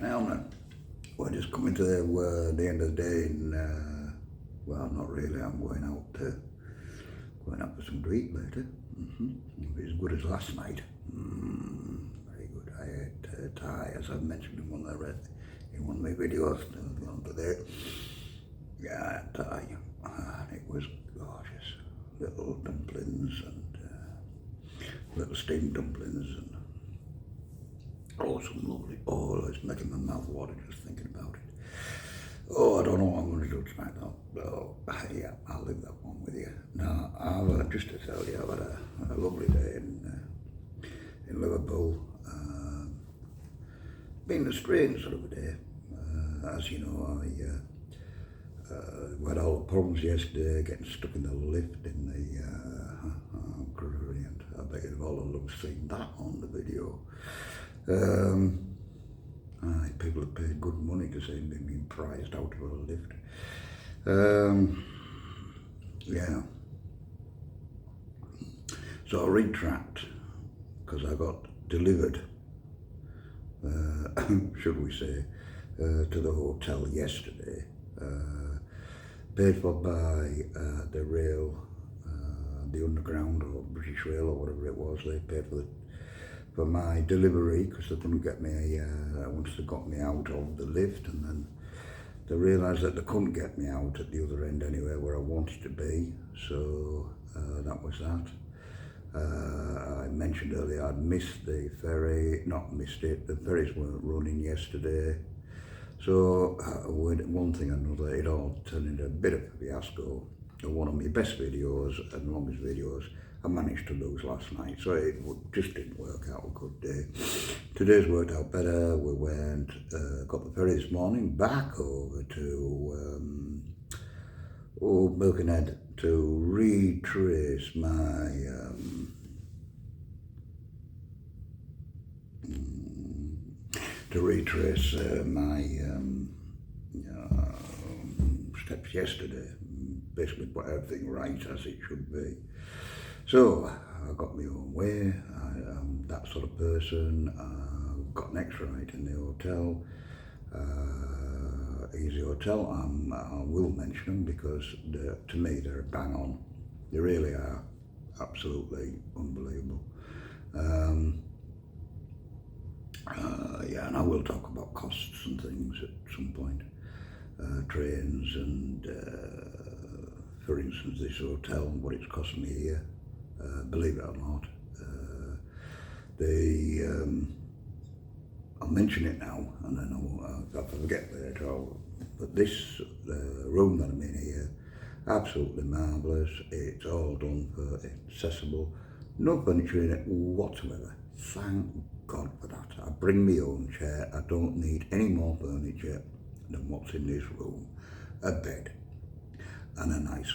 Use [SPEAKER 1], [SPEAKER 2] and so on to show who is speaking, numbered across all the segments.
[SPEAKER 1] Now then, we're just coming to the end of the day, and well, not really. I'm going out for some to eat later. It'll be as good as last night. Very good. I ate Thai, as I've mentioned in one of my videos the other day. Yeah, I had Thai, and it was gorgeous. Little dumplings and little steamed dumplings and some lovely. Oh, it's making my mouth water just thinking about it. Oh, I don't know what I'm going to do tonight though. Oh, yeah, I'll leave that one with you. Now, I've just to tell you, I've had a lovely day in Liverpool. Been a strange sort of a day. As you know, we had all the problems yesterday, getting stuck in the lift in the brilliant. I bet you've all seen that on the video. People have paid good money to see me being prized out of a lift. Yeah. So I retract because I got delivered, should we say, to the hotel yesterday. Paid for by the rail, the underground or British Rail or whatever it was. They paid for my delivery because they couldn't get me, once they got me out of the lift, and then they realised that they couldn't get me out at the other end anywhere where I wanted to be, so that was that. I mentioned earlier I'd missed the ferry, not missed it, the ferries weren't running yesterday, so with one thing or another it all turned into a bit of a fiasco. One of my best videos and longest videos I managed to lose last night, so it just didn't work out a good day. Today's worked out better. We went, got the ferry this morning back over to Birkenhead to retrace my steps yesterday. Basically put everything right as it should be. So I got my own way. I'm that sort of person. Got an extra night in the hotel. Easy Hotel. I will mention them because to me they're bang on. They really are absolutely unbelievable. Yeah, and I will talk about costs and things at some point. Trains and, for instance, this hotel, what it's cost me here. Believe it or not, I'll mention it now, and then I'll forget later. But this room that I'm in here, absolutely marvellous. It's all done for accessible, no furniture in it whatsoever. Thank God for that. I bring my own chair. I don't need any more furniture than what's in this room. A bed and a nice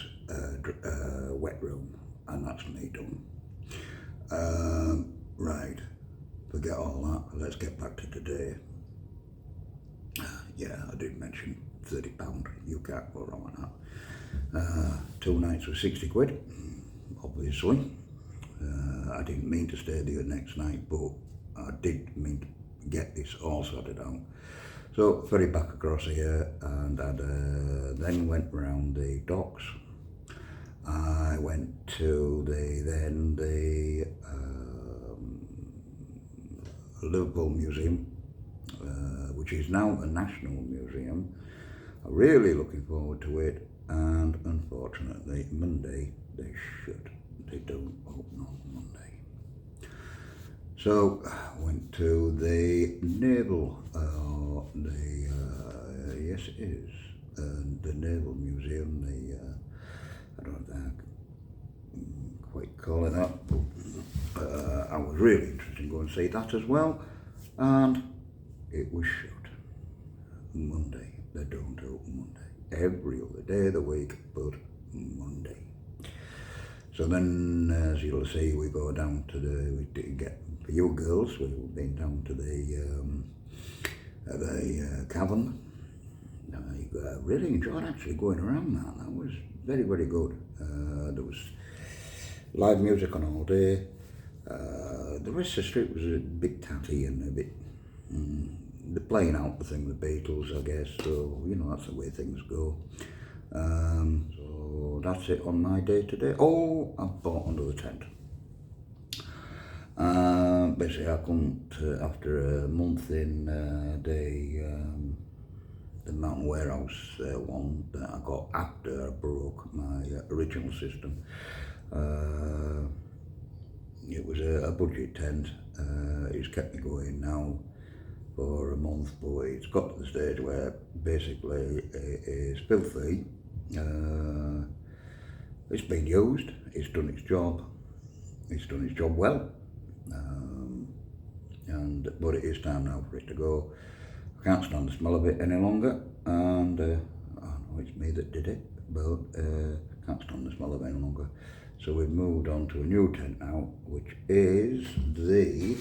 [SPEAKER 1] wet room. And that's me done. Right, forget all that, let's get back to today. Yeah, I did mention £30, you can't go wrong on that. 2 nights for 60 quid, obviously. I didn't mean to stay there the next night, but I did mean to get this all sorted out. So, ferry back across here, and I then went round the docks. I went to the Liverpool Museum, which is now a national museum. I'm really looking forward to it, and unfortunately Monday they don't open on Monday. So I went to the Naval, yes it is, the Naval Museum, I don't know if I quite call it that, but I was really interested in going to see that as well, and it was shut. Monday, they don't open Monday. Every other day of the week, but Monday. So then, as you'll see, we go down to for you girls, we've been down to the cavern. I really enjoyed actually going around that. That was very, very good. There was live music on all day. The rest of the street was a bit tatty and a bit they're playing out the thing, the Beatles, I guess, so, you know, that's the way things go. So that's it on my day today. Oh, I bought another tent. Basically I couldn't, after a month in the mountain warehouse one that I got after I broke my original system. It was a budget tent. It's kept me going now for a month, but it's got to the stage where basically it is filthy. It's been used, it's done its job well, but it is time now for it to go. I can't stand the smell of it any longer, and I know it's me that did it, but can't stand the smell of it any longer. So we've moved on to a new tent now, which is the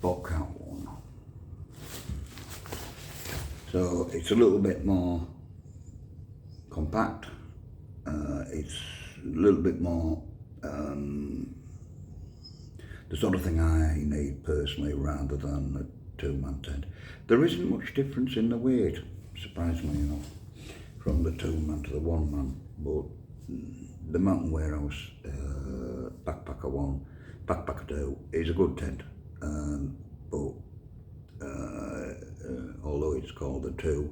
[SPEAKER 1] Bobcat one. So it's a little bit more compact, it's a little bit more the sort of thing I need personally rather than a two-man tent. There isn't much difference in the weight, surprisingly enough, from the two-man to the one-man, but the Mountain Warehouse Backpacker 2 is a good tent, but although it's called the 2,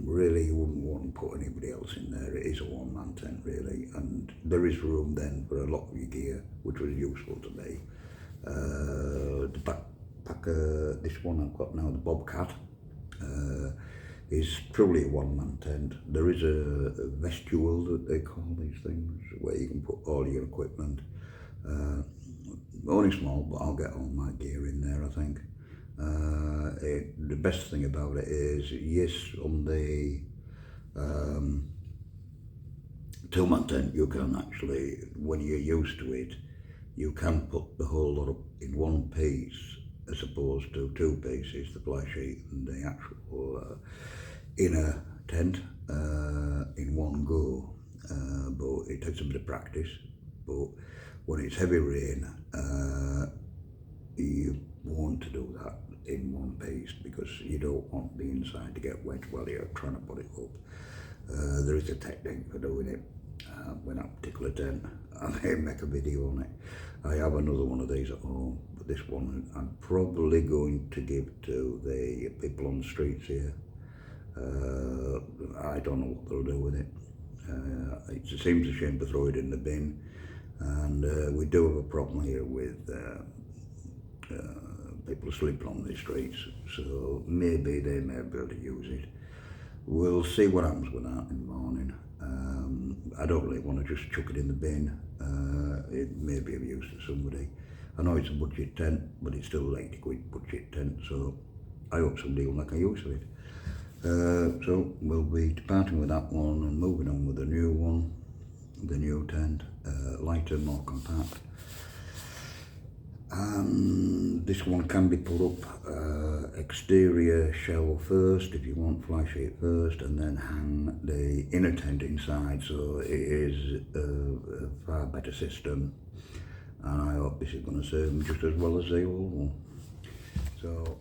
[SPEAKER 1] really you wouldn't want to put anybody else in there. It is a one-man tent really, and there is room then for a lot of your gear, which was useful to me. The backpacker, this one I've got now, the Bobcat, is truly a one-man tent. There is a vestibule that they call these things, where you can put all your equipment. Only small, but I'll get all my gear in there, I think. The best thing about it is, yes, on the two-man tent, you can actually, when you're used to it, you can put the whole lot up in one piece, as opposed to two pieces, the fly sheet and the actual inner tent in one go. But it takes a bit of practice. But when it's heavy rain, you want to do that in one piece, because you don't want the inside to get wet while you're trying to put it up. There is a technique for doing it with that particular tent. I may make a video on it. I have another one of these at home, but this one I'm probably going to give to the people on the streets here. I don't know what they'll do with it. It seems a shame to throw it in the bin, and we do have a problem here with people sleeping on the streets, so maybe they may be able to use it. We'll see what happens with that in the morning. I don't really want to just chuck it in the bin. It may be of use to somebody. I know it's a budget tent, but it's still a £80 budget tent, so I hope somebody will make a use of it. So we'll be departing with that one and moving on with the new one, the new tent, lighter, more compact. This one can be put up exterior shell first, if you want, fly sheet first, and then hang the inner tent inside, so it is a far better system, and I hope this is going to serve them just as well as the old one. So